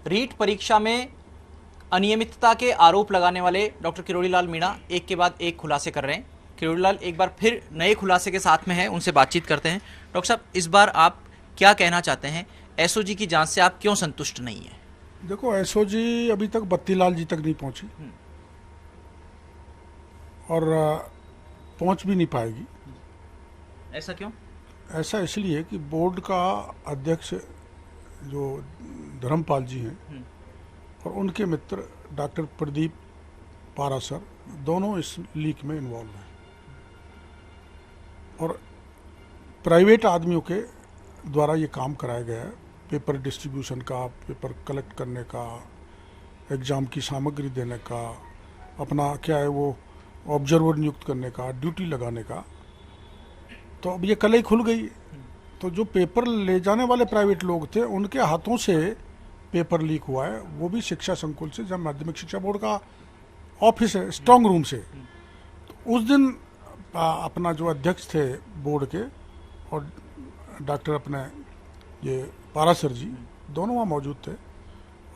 रीट परीक्षा में अनियमितता के आरोप लगाने वाले डॉक्टर किरोड़ीलाल मीणा एक के बाद एक खुलासे कर रहे हैं। किरोड़ीलाल एक बार फिर नए खुलासे के साथ में है, उनसे बातचीत करते हैं। डॉक्टर साहब, इस बार आप क्या कहना चाहते हैं? एसओजी की जांच से आप क्यों संतुष्ट नहीं है? देखो, एसओजी अभी तक बत्तीलाल जी तक नहीं पहुंची और पहुंच भी नहीं पाएगी। ऐसा क्यों? ऐसा इसलिए कि बोर्ड का अध्यक्ष जो धर्मपाल जी हैं और उनके मित्र डॉक्टर प्रदीप पारासर दोनों इस लीक में इन्वॉल्व हैं और प्राइवेट आदमियों के द्वारा ये काम कराया गया है। पेपर डिस्ट्रीब्यूशन का, पेपर कलेक्ट करने का, एग्ज़ाम की सामग्री देने का, अपना क्या है वो ऑब्जर्वर नियुक्त करने का, ड्यूटी लगाने का। तो अब ये कल ही खुल गई। तो जो पेपर ले जाने वाले प्राइवेट लोग थे उनके हाथों से पेपर लीक हुआ है, वो भी शिक्षा संकुल से, जब माध्यमिक शिक्षा बोर्ड का ऑफिस है, स्ट्रांग रूम से। तो उस दिन अपना जो अध्यक्ष थे बोर्ड के और डॉक्टर अपने ये पारासर जी दोनों वहाँ मौजूद थे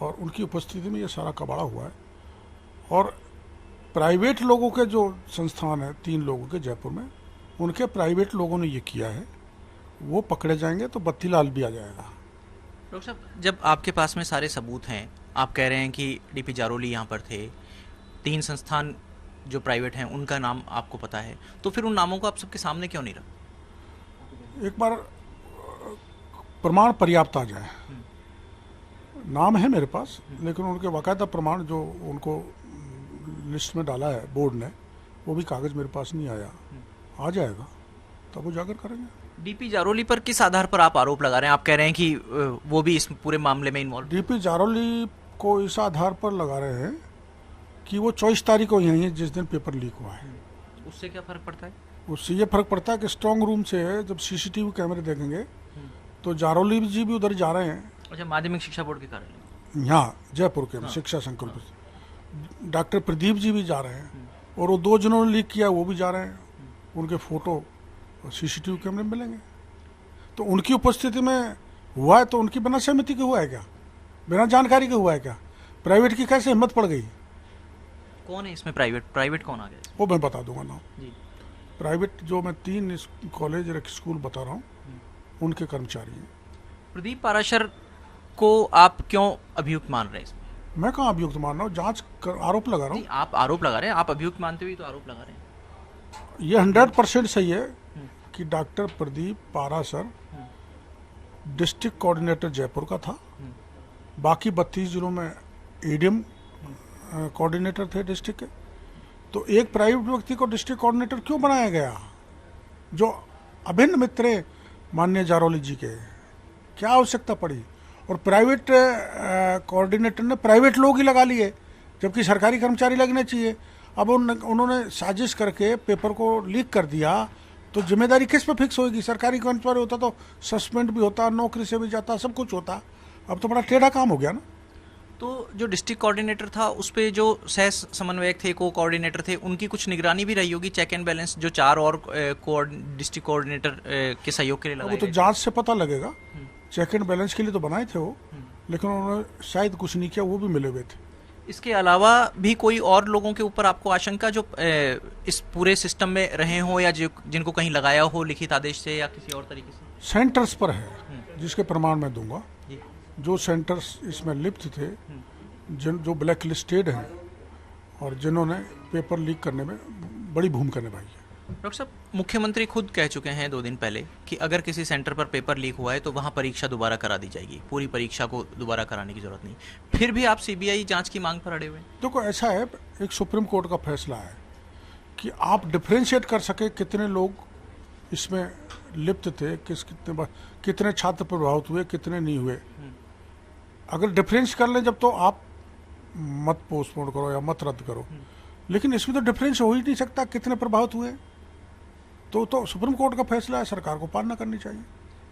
और उनकी उपस्थिति में ये सारा कबाड़ा हुआ है। और प्राइवेट लोगों के जो संस्थान है 3 लोगों के जयपुर में, उनके प्राइवेट लोगों ने ये किया है, वो पकड़े जाएंगे तो बत्तीलाल भी आ जाएगा। डॉक्टर साहब, जब आपके पास में सारे सबूत हैं, आप कह रहे हैं कि डीपी जारोली यहाँ पर थे, 3 संस्थान जो प्राइवेट हैं उनका नाम आपको पता है, तो फिर उन नामों को आप सबके सामने क्यों नहीं रखा? एक बार प्रमाण पर्याप्त आ जाए। नाम है मेरे पास, लेकिन उनके बाकायदा प्रमाण जो उनको लिस्ट में डाला है बोर्ड ने, वो भी कागज़ मेरे पास नहीं आया। आ जाएगा तब उजागर करेंगे। डीपी जारोली पर किस आधार पर आप आरोप लगा रहे हैं? आप कह रहे हैं कि वो भी इस पूरे मामले में इन्वॉल्व? डीपी जारोली को इस आधार पर लगा रहे हैं कि वो 24 तारीख को यहीं है जिस दिन पेपर लीक हुआ है। उससे क्या फर्क पड़ता है? उससे ये फर्क पड़ता है कि स्ट्रांग रूम से जब सीसीटीवी कैमरे देखेंगे तो जारोली जी भी उधर जा रहे हैं। अच्छा, माध्यमिक शिक्षा बोर्ड के कार्यालय यहाँ जयपुर के शिक्षा संकुल पर डॉक्टर प्रदीप जी भी जा रहे हैं और वो 2 जिन्होंने लीक किया वो भी जा रहे हैं। उनके फोटो सीसीटीवी कैमरे में मिलेंगे। तो उनकी उपस्थिति में हुआ है तो उनकी बिना सहमति के हुआ है क्या? बिना जानकारी के हुआ है क्या? प्राइवेट की कैसे हिम्मत पड़ गई? कौन है इसमें प्राइवेट कौन आ गया? वो मैं बता दूंगा नाम। जी। प्राइवेट जो मैं 3 कॉलेज और स्कूल बता रहा हूँ उनके कर्मचारी हैं। प्रदीप पाराशर को आप क्यों अभियुक्त मान रहे हैं इसमें? मैं कहाँ अभियुक्त मान रहा हूँ, आरोप लगा रहा हूँ। आप आरोप लगा रहे हैं, आप अभियुक्त मानते हुए तो आरोप लगा रहे हैं। ये 100% सही है कि doctor Pradeep Parashar district coordinator Jaipur का था। बाकी 32 जिलों में एडीएम कोऑर्डिनेटर थे डिस्ट्रिक्ट के। तो एक प्राइवेट व्यक्ति को डिस्ट्रिक्ट कोऑर्डिनेटर क्यों बनाया गया जो अभिन्न मित्र हैं माननीय जारोली जी के? क्या आवश्यकता पड़ी? और प्राइवेट कोऑर्डिनेटर ने प्राइवेट लोग ही लगा लिए जबकि सरकारी कर्मचारी लगने चाहिए। अब उन्होंने साजिश करके पेपर को लीक कर दिया तो जिम्मेदारी किस पे फिक्स होगी? सरकारी कर्मचारी होता तो सस्पेंड भी होता, नौकरी से भी जाता, सब कुछ होता। अब तो बड़ा टेढ़ा काम हो गया ना। तो जो डिस्ट्रिक्ट कोऑर्डिनेटर था उस पे जो सह समन्वयक थे, को कोऑर्डिनेटर थे, उनकी कुछ निगरानी भी रही होगी, चेक एंड बैलेंस, जो 4 और डिस्ट्रिक्ट कोऑर्डिनेटर के सहयोग के लिए लगाए वो तो गए जांच से पता लगेगा। चेक एंड बैलेंस के लिए तो बनाए थे वो, लेकिन उन्होंने शायद कुछ नहीं किया, वो भी मिले हुए थे। इसके अलावा भी कोई और लोगों के ऊपर आपको आशंका जो इस पूरे सिस्टम में रहे हों या जिनको कहीं लगाया हो लिखित आदेश से या किसी और तरीके से? सेंटर्स पर है जिसके प्रमाण मैं दूंगा। जो सेंटर्स इसमें लिप्त थे, जो ब्लैक लिस्टेड हैं और जिन्होंने पेपर लीक करने में बड़ी भूमिका निभाई है। डॉक्टर साहब, मुख्यमंत्री खुद कह चुके हैं 2 दिन पहले कि अगर किसी सेंटर पर पेपर लीक हुआ है तो वहां परीक्षा दोबारा करा दी जाएगी, पूरी परीक्षा को दोबारा कराने की जरूरत नहीं। फिर भी आप सीबीआई जांच की मांग पर अड़े हुए हैं। देखो, ऐसा है, एक सुप्रीम कोर्ट का फैसला है कि आप डिफ्रेंशिएट कर सके कितने लोग इसमें लिप्त थे, कितने छात्र प्रभावित हुए, कितने नहीं हुए। अगर डिफरेंस कर लें जब तो आप मत पोस्टपोन करो या मत रद्द करो, लेकिन इसमें तो डिफरेंस हो ही नहीं सकता कितने प्रभावित हुए। तो सुप्रीम कोर्ट का फैसला है, सरकार को पालना करनी चाहिए।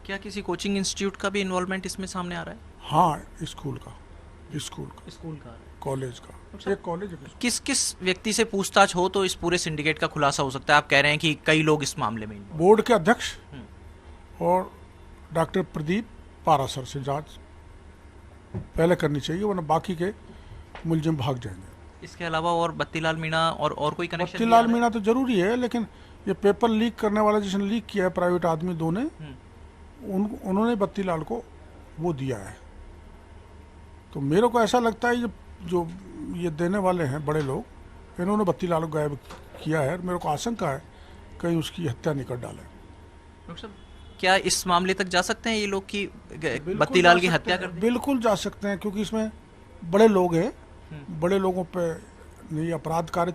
क्या किसी कोचिंग इंस्टीट्यूट का भी इन्वॉल्वमेंट इसमें सामने आ रहा है? हाँ, स्कूल का कॉलेज का, एक कॉलेज है। किस किस व्यक्ति से पूछताछ हो तो इस पूरे सिंडिकेट का खुलासा हो सकता है? आप कह रहे हैं कि कई लोग इस मामले में। बोर्ड के अध्यक्ष और डॉक्टर प्रदीप पारासर से जांच पहले करनी चाहिए, वरना बाकी के मुलजिम भाग जाएंगे। इसके अलावा और बत्तीलाल मीणा और कोई कनेक्शन? बत्तीलाल मीणा तो जरूरी है, लेकिन ये पेपर लीक करने वाला जिसने लीक किया है, प्राइवेट आदमी दो ने, उन्होंने बत्तीलाल को वो दिया है। तो मेरे को ऐसा लगता है जो ये देने वाले हैं बड़े लोग, इन्होंने बत्तीलाल को गायब किया है। मेरे को आशंका है कहीं उसकी हत्या नहीं कर डाले। डॉक्टर साहब, क्या इस मामले तक जा सकते हैं ये लोग कि बत्तीलाल की हत्या कर दें? बिल्कुल जा सकते हैं, क्योंकि इसमें बड़े लोग हैं, बड़े लोगों पे नहीं अपराध कार्य